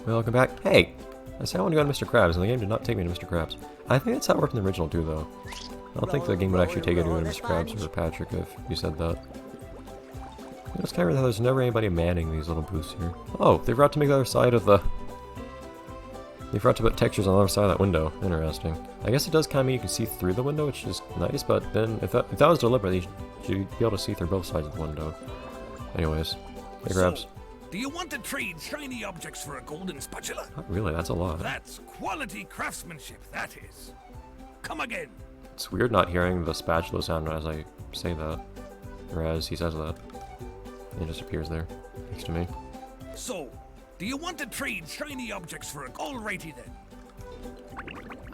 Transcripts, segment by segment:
Welcome back. Hey! I said I want to go to Mr. Krabs, and the game did not take me to Mr. Krabs. I think that's how it worked in the original too, though. I don't think the game would actually take you to Mr. Krabs or Patrick if you said that. It's kind of weird how there's never anybody manning these little booths here. Oh, they forgot to make the other side of the... They forgot to put textures on the other side of that window. Interesting. I guess it does kind of mean you can see through the window, which is nice, but then if that was deliberate, you should be able to see through both sides of the window. Anyways, hey Krabs. So, do you want to trade shiny objects for a golden spatula? Not really, that's a lot. That's quality craftsmanship, that is. Come again. It's weird not hearing the spatula sound as I say that, or as he says that. It just appears there, next to me. So, do you want to trade shiny objects for a... Alrighty then.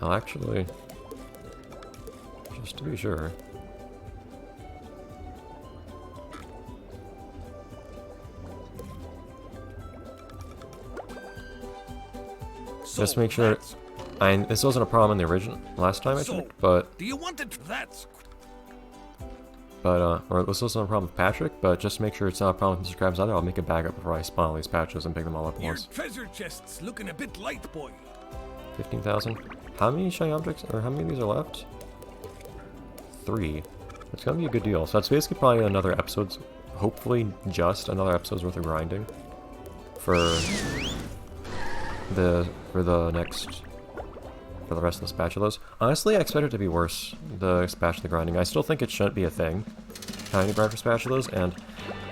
I'll actually... Just to be sure... So just make sure... this wasn't a problem in the original last time I checked, but... Do you want to... That's... or this wasn't a problem with Patrick, but just to make sure it's not a problem with Mr. Krabs either, I'll make a backup before I spawn all these patches and pick them all up at Your once. treasure chest's looking a bit light, boy. 15,000. How many shiny objects, or how many of these are left? 3. It's gonna be a good deal. So that's basically probably another episode's, hopefully just another episode's worth of grinding for the rest of the spatulas. Honestly, I expect it to be worse, the spatula grinding. I still think it shouldn't be a thing, trying to grind for spatulas, and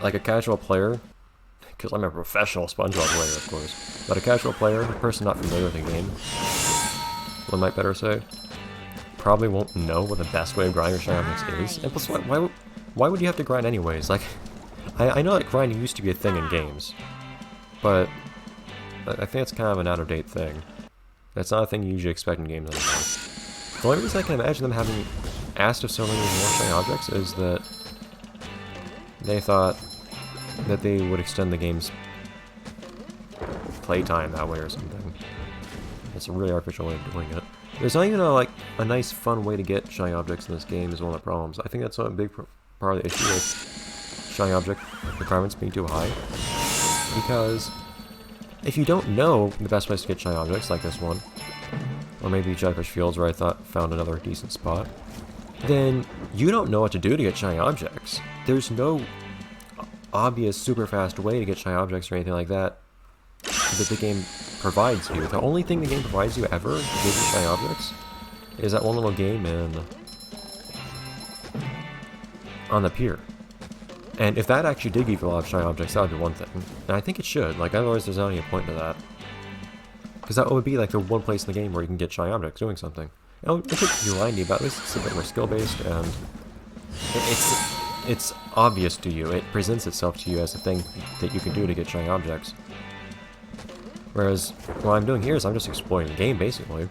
like a casual player, because I'm a professional Spongebob player, of course, but a casual player, a person not familiar with the game, one might better say, probably won't know what the best way of grinding shiny objects is. And plus, why would you have to grind anyways? Like, I know that grinding used to be a thing in games, but I think it's kind of an out-of-date thing. That's not a thing you usually expect in games anymore. The only reason I can imagine them having asked if so many more shiny objects is that they thought that they would extend the game's playtime that way or something. It's a really artificial way of doing it. There's not even a nice fun way to get shiny objects in this game is one of the problems. I think that's a big part of the issue with shiny object requirements being too high. Because if you don't know the best place to get shiny objects, like this one, or maybe Jellyfish Fields where I found another decent spot, then you don't know what to do to get shiny objects. There's no obvious super fast way to get shiny objects or anything like that the game provides you. The only thing the game provides you ever to give you shiny objects is that one little game on the pier. And if that actually did give you a lot of shiny objects, that would be one thing. And I think it should. Like, otherwise there's not any point to that. Because that would be like the one place in the game where you can get shiny objects doing something. It could be grindy, but at least it's a bit more skill-based, and it's obvious to you. It presents itself to you as a thing that you can do to get shiny objects. Whereas, what I'm doing here is I'm just exploring the game, basically.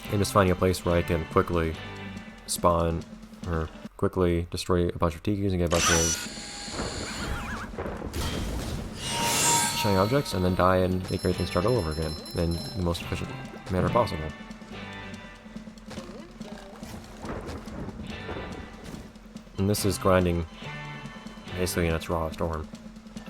And just finding a place where I can quickly spawn, or quickly destroy a bunch of tikis and get a bunch of shiny objects, and then die and make everything start all over again in the most efficient manner possible. And this is grinding basically in its rawest form.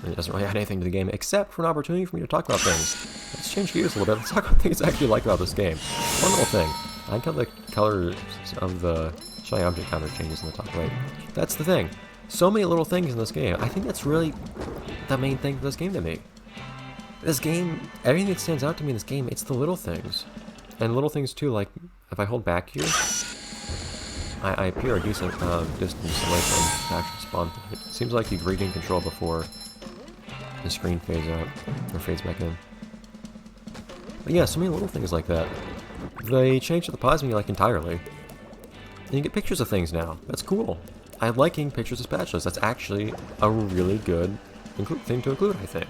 And it doesn't really add anything to the game except for an opportunity for me to talk about things. Let's change gears a little bit. Let's talk about things I actually like about this game. One little thing. I like how the colors of the shiny object counter changes in the top right. That's the thing. So many little things in this game. I think that's really the main thing for this game to me. This game, everything that stands out to me in this game, it's the little things. And little things too, like if I hold back here, I appear a decent distance away from the actual spawn point. It seems like you regain control before the screen fades out, or fades back in. But yeah, so many little things like that. They changed the pause menu like entirely. And you get pictures of things now. That's cool. I like getting pictures of spatulas. That's actually a really good thing to include, I think.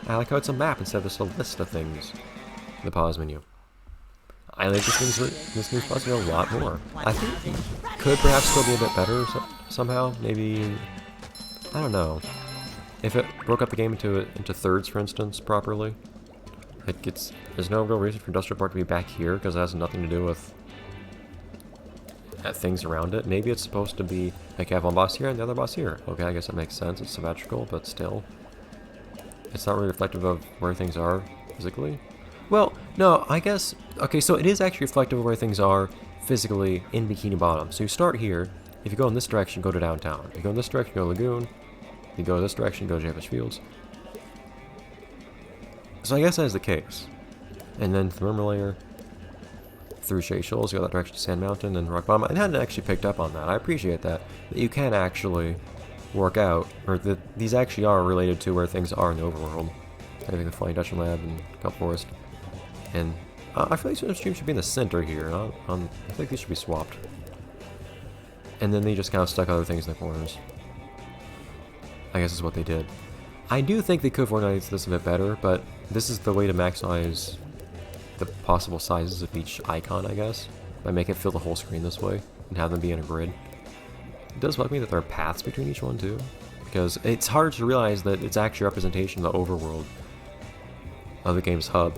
I like how it's a map instead of just a list of things in the pause menu. I like this new pause menu a lot more. I think it could perhaps still be a bit better somehow. Maybe, I don't know. If it broke up the game into thirds, for instance, properly. There's no real reason for Industrial Park to be back here because it has nothing to do with things around it. Maybe it's supposed to be like you have one boss here and the other boss here. Okay, I guess that makes sense. It's symmetrical, but still. It's not really reflective of where things are physically. Well, no, I guess... Okay, so it is actually reflective of where things are physically in Bikini Bottom. So you start here. If you go in this direction, go to downtown. If you go in this direction, go to Lagoon. If you go this direction, go to Javish Fields. So I guess that is the case. And then through Murmur Layer, through Shea Shoals, go that direction to Sand Mountain and Rock Bottom. I hadn't actually picked up on that. I appreciate that. That you can actually work out, or that these actually are related to where things are in the overworld. I think the Flying Dutchman Lab and Kelp Forest. And I feel like streams should be in the center here. I feel like these should be swapped. And then they just kind of stuck other things in the corners. I guess is what they did. I do think they could have organized this a bit better, but this is the way to maximize the possible sizes of each icon, I guess. By making it fill the whole screen this way, and have them be in a grid. It does bug me that there are paths between each one, too. Because it's hard to realize that it's actually a representation of the overworld of the game's hub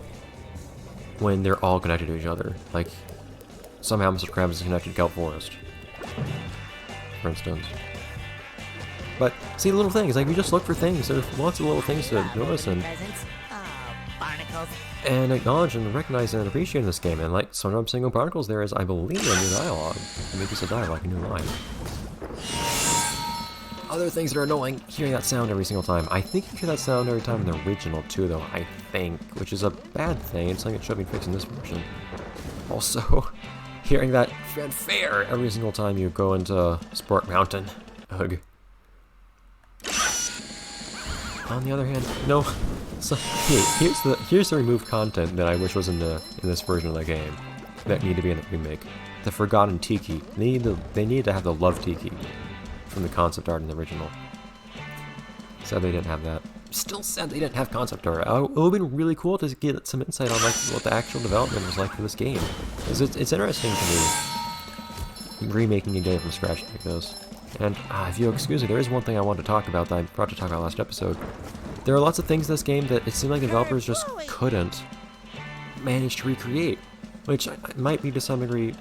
when they're all connected to each other. Like, somehow Mr. Krabs is connected to Kelp Forest, for instance. But, see, little things, like, we just look for things. There's lots of little things to notice and acknowledge and recognize and appreciate in this game. And, like, Spongebob single barnacles there is, I believe, a new dialogue. Maybe it's a dialogue, a new line. Other things that are annoying, hearing that sound every single time. I think you hear that sound every time in the original, too, though, I think. Which is a bad thing. It's something that should be fixed in this version. Also, hearing that fanfare every single time you go into Sport Mountain. Ugh. On the other hand, no. So here's the removed content that I wish was in this version of the game that need to be in the remake. The Forgotten Tiki. They need to have the Love Tiki from the concept art in the original. Sad they didn't have that. Still sad they didn't have concept art. It would have been really cool to get some insight on like what the actual development was like for this game. Because it's interesting to me remaking a game from scratch like this. And if you'll excuse me, there is one thing I wanted to talk about that I forgot to talk about last episode. There are lots of things in this game that it seemed like developers just couldn't manage to recreate, which might be to some degree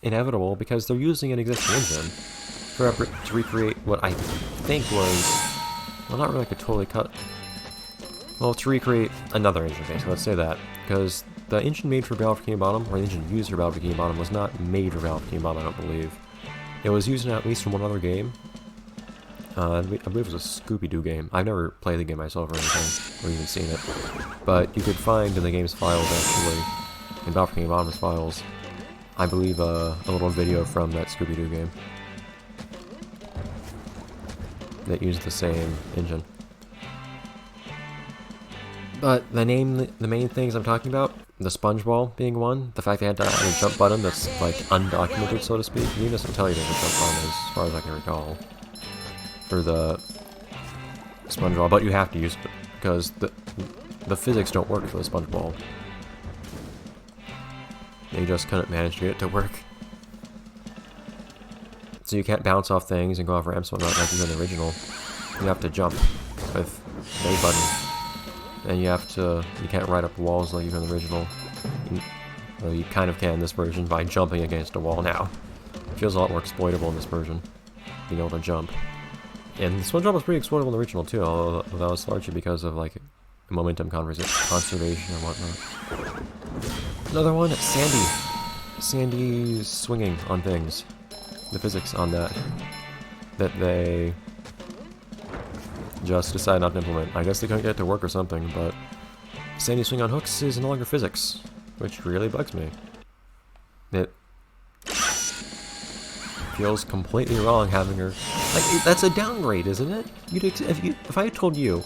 inevitable because they're using an existing engine to recreate what I think was, well, not really like a totally cut, well, to recreate another engine basically, let's say that, because the engine made for Battle of Bikini Bottom, or the engine used for Battle of Bikini Bottom, was not made for Battle of Bikini Bottom, I don't believe. It was used in at least from one other game. I believe it was a Scooby-Doo game. I've never played the game myself or anything, or even seen it. But you could find in the game's files, actually, in Battle of Bikini Bottom's files, I believe a little video from that Scooby-Doo game that used the same engine. But the main things I'm talking about, the Spongebob being one, the fact they had to add a jump button that's like undocumented, so to speak. The game doesn't tell you there's a jump button as far as I can recall for the Spongebob, but you have to use it because the physics don't work for the Spongebob. They just couldn't manage to get it to work. So you can't bounce off things and go off ramps and whatnot like you do in the original. You have to jump with A button. And you can't ride up walls like you do in the original. Well, you kind of can in this version by jumping against a wall now. It feels a lot more exploitable in this version, being able to jump. And SpongeBob was pretty exploitable in the original too, although that was largely because of like momentum conservation and whatnot. Another one, Sandy. Sandy swinging on things. The physics on that they just decided not to implement. I guess they couldn't get it to work or something, but Sandy swing on hooks is no longer physics, which really bugs me. It feels completely wrong having her. Like, that's a downgrade, isn't it? If I had told you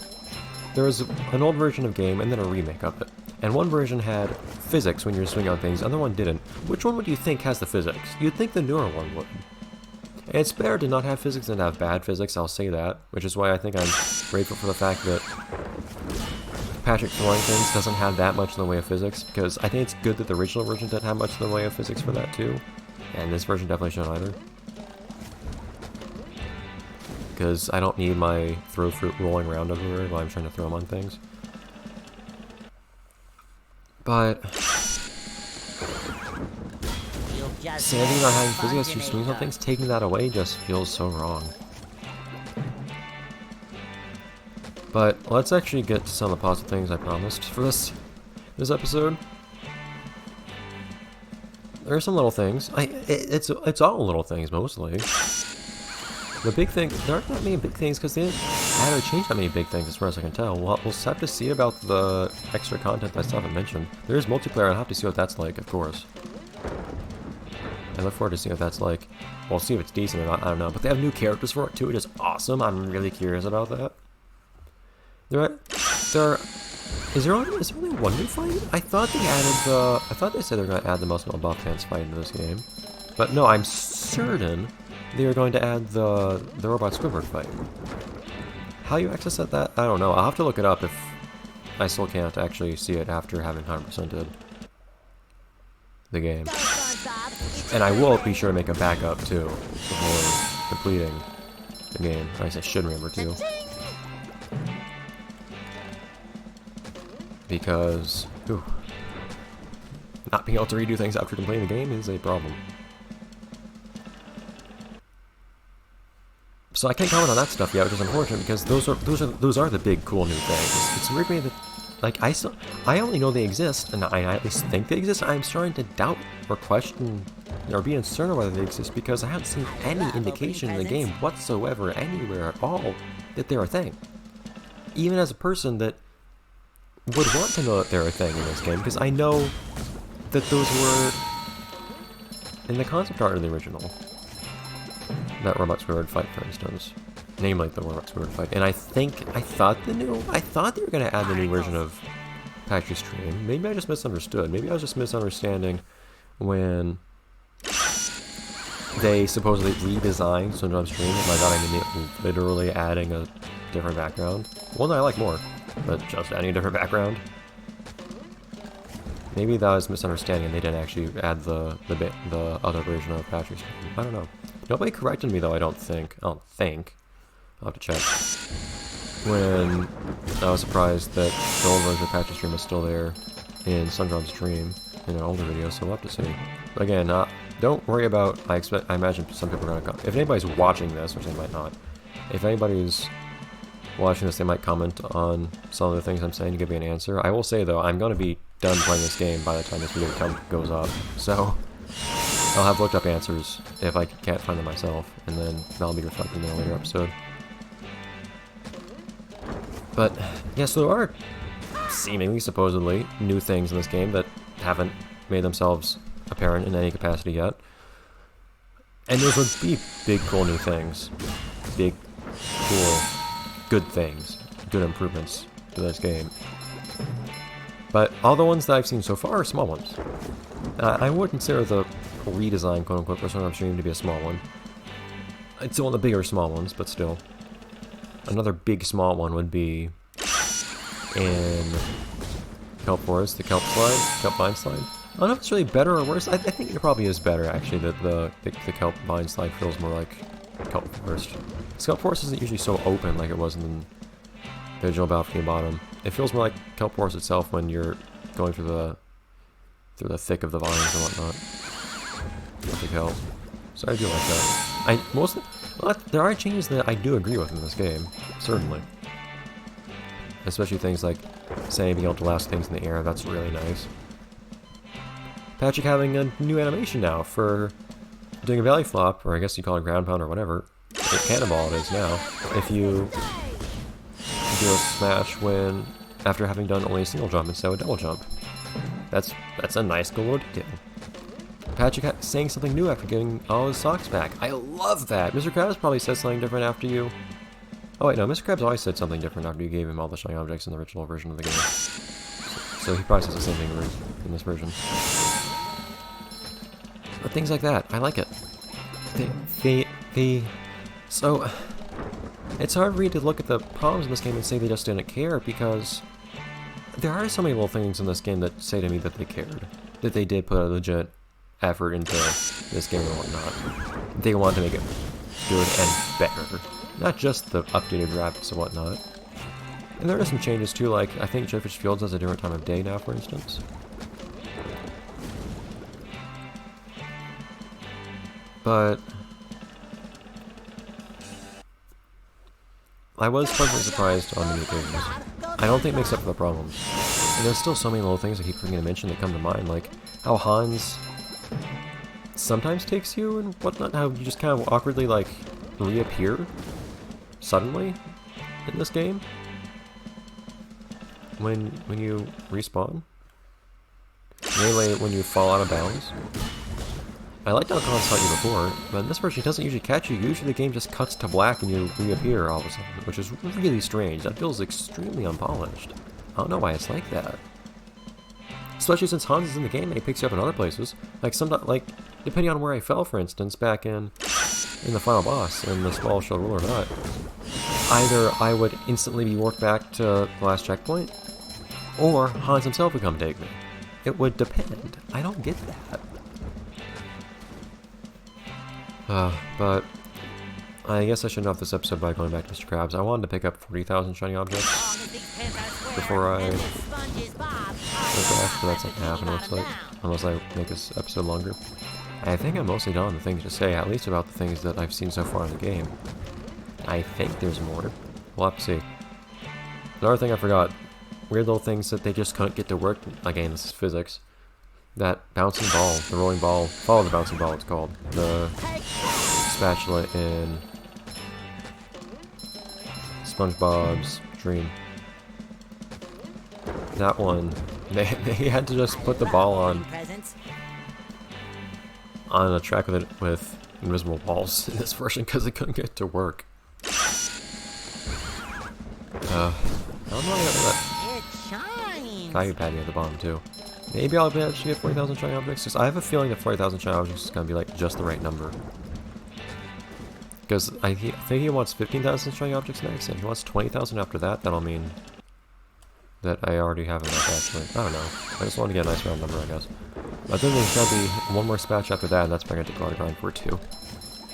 there was an old version of game and then a remake of it, and one version had physics when you're swinging on things, the other one didn't, which one would you think has the physics? You'd think the newer one would. And it's better to not have physics than to have bad physics, I'll say that, which is why I think I'm grateful for the fact that Patrick throwing things doesn't have that much in the way of physics, because I think it's good that the original version didn't have much in the way of physics for that too, and this version definitely shouldn't either. Because I don't need my throw fruit rolling around everywhere while I'm trying to throw them on things. But Sandy not having physics through swings on things, taking that away just feels so wrong. But let's actually get to some of the positive things I promised for this. this episode. There are some little things. It's all little things mostly. The big thing, there aren't that many big things because they didn't add or change that many big things as far as I can tell. We'll have to see about the extra content I still haven't mentioned. There is multiplayer, I'll have to see what that's like, of course. I look forward to seeing what that's like. We'll see if it's decent or not, I don't know. But they have new characters for it too, which is awesome. I'm really curious about that. Is there only one new fight? I thought they said they're gonna add the Muscle Buff Pants fight into this game. But no, I'm certain they are going to add the Robot Squidward fight. How you access that? I don't know. I'll have to look it up if I still can't actually see it after having 100%ed the game. And I will be sure to make a backup too before completing the game. I guess I should remember to. Because not being able to redo things after completing the game is a problem. So I can't comment on that stuff yet, which is unfortunate because those are the big cool new things. It's weird to me that like I only know they exist, and I at least think they exist. I'm starting to doubt or question or be uncertain whether they exist because I haven't seen any indication in the game whatsoever, anywhere at all, that they're a thing. Even as a person that would want to know that they're a thing in this game, because I know that those were in the concept art of the original. That Robot Squidward fight, for instance. Namely, the Robot Squidward fight. And I thought they were going to add the new version of Patrick's Dream. Maybe I just misunderstood. Maybe I was just misunderstanding when they supposedly redesigned Spongebob Dream. And I thought I mean literally adding a different background. One that I like more, but just adding a different background. Maybe that was misunderstanding and they didn't actually add the other version of Patrick's Dream. I don't know. Nobody corrected me though, I don't think. I'll have to check. When I was surprised that the old version of Patrick's Dream was still there in Spongebob Dream in an older video, so we'll have to see. But again, don't worry about, I imagine some people are gonna come. If anybody's watching this, which they might not, if anybody's watching this, they might comment on some of the things I'm saying to give me an answer. I will say though, I'm gonna be done playing this game by the time this video goes up, so I'll have looked up answers if I can't find them myself, and then that'll be reflected in a later episode. But, yeah, so there are seemingly, supposedly, new things in this game that haven't made themselves apparent in any capacity yet. And those would be big, cool new things. Big, cool, good things. Good improvements to this game. But all the ones that I've seen so far are small ones. I would consider the redesign, quote-unquote, for Spongebob Dream to be a small one. It's one of the bigger small ones, but still. Another big small one would be in Kelp Forest, the Kelp Vine Slide. I don't know if it's really better or worse. I think it probably is better, actually, that the Kelp Vine Slide feels more like Kelp Forest. Kelp Forest isn't usually so open like it was in the original Balcony Bottom. It feels more like Kelp Forest itself when you're going through the thick of the vines and whatnot. With the kelp. So I do like that. There are changes that I do agree with in this game, certainly. Especially things like, say, being able to blast things in the air, that's really nice. Patrick having a new animation now for doing a belly flop, or I guess you call it ground pound or whatever. Cannonball it is now. If you do a smash after having done only a single jump instead of a double jump. That's a nice little detail. Patrick saying something new after getting all his socks back. I love that! Mr. Krabs probably said something different after you... Oh wait, no, Mr. Krabs always said something different after you gave him all the shiny objects in the original version of the game. So he probably says the same thing in this version. But things like that, I like it. So... It's hard for me to look at the problems in this game and say they just didn't care, because... There are so many little things in this game that say to me that they cared. That they did put a legit effort into this game and whatnot. They wanted to make it good and better. Not just the updated graphics and whatnot. And there are some changes too, like I think Jellyfish Fields has a different time of day now, for instance. But I was pleasantly surprised on many occasions. I don't think it makes up for the problems. And there's still so many little things I keep forgetting to mention that come to mind, like how Hans sometimes takes you and whatnot, how you just kind of awkwardly, like, reappear suddenly in this game when you respawn. Mainly when you fall out of bounds. I liked how Khan caught you before, but in this version it doesn't usually catch you. Usually the game just cuts to black and you reappear all of a sudden, which is really strange. That feels extremely unpolished. I don't know why it's like that. Especially since Hans is in the game and he picks you up in other places. Like depending on where I fell, for instance, back in the final boss in the small shell ruler nut, either I would instantly be warped back to the last checkpoint, or Hans himself would come take me. It would depend. I don't get that. But I guess I shouldn't have this episode by going back to Mr. Krabs. I wanted to pick up 40,000 shiny objects before I go back, but that's not gonna happen, it looks like, unless I make this episode longer. I think I'm mostly done on the things to say, at least about the things that I've seen so far in the game. I think there's more. We'll have to see. Another thing I forgot. Weird little things that they just couldn't get to work. Again, this is physics. That bouncing ball, the rolling ball, follow the bouncing ball it's called. The spatula in Spongebob's Dream. That one, they had to just put the ball on a track with invisible balls in this version because they couldn't get it to work. I don't know about that. Value patty at the bottom too. Maybe I'll actually get 40,000 shiny objects. Just, I have a feeling that 40,000 shiny objects is gonna be like just the right number. Because I think he wants 15,000 shiny objects next, and if he wants 20,000 after that, that'll mean that I already have enough actually. I don't know. I just want to get a nice round number, I guess. I think there's gonna be one more spatch after that, and that's probably gonna take a lot of grind for it too.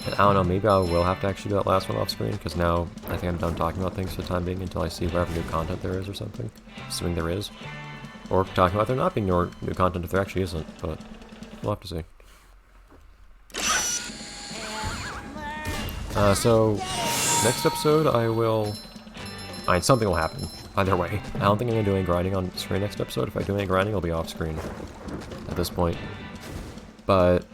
And I don't know, maybe I will have to actually do that last one off screen, because now I think I'm done talking about things for the time being until I see whatever new content there is or something. Assuming there is. Or talking about there not being new content if there actually isn't, but we'll have to see. So, next episode something will happen. Either way. I don't think I'm going to do any grinding on screen next episode. If I do any grinding, it'll be off screen at this point. But,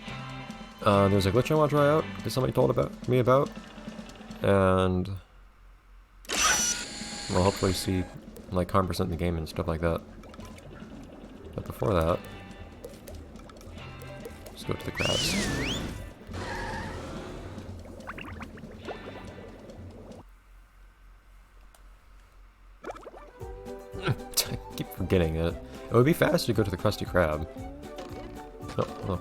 there's a glitch I want to try out that somebody told me about. And we'll hopefully see like 100% in the game and stuff like that. But before that, let's go to the Krabs. I keep forgetting it. It would be faster to go to the Krusty Krab. Oh.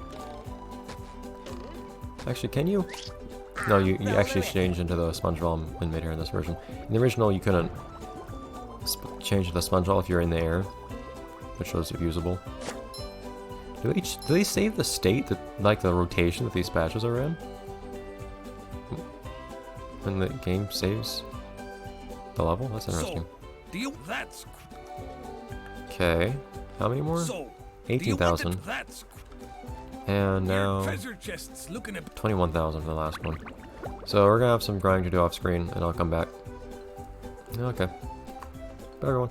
Actually, can you? No, you actually change into the Spongebob when made here in this version. In the original, you couldn't change to the Spongebob if you're in the air, which shows it usable. Do they save the state that, like, the rotation that these patches are in? When the game saves the level? That's interesting. Okay, how many more? 18,000. And now 21,000 for the last one. So we're gonna have some grinding to do off screen, and I'll come back. Okay. Bye everyone.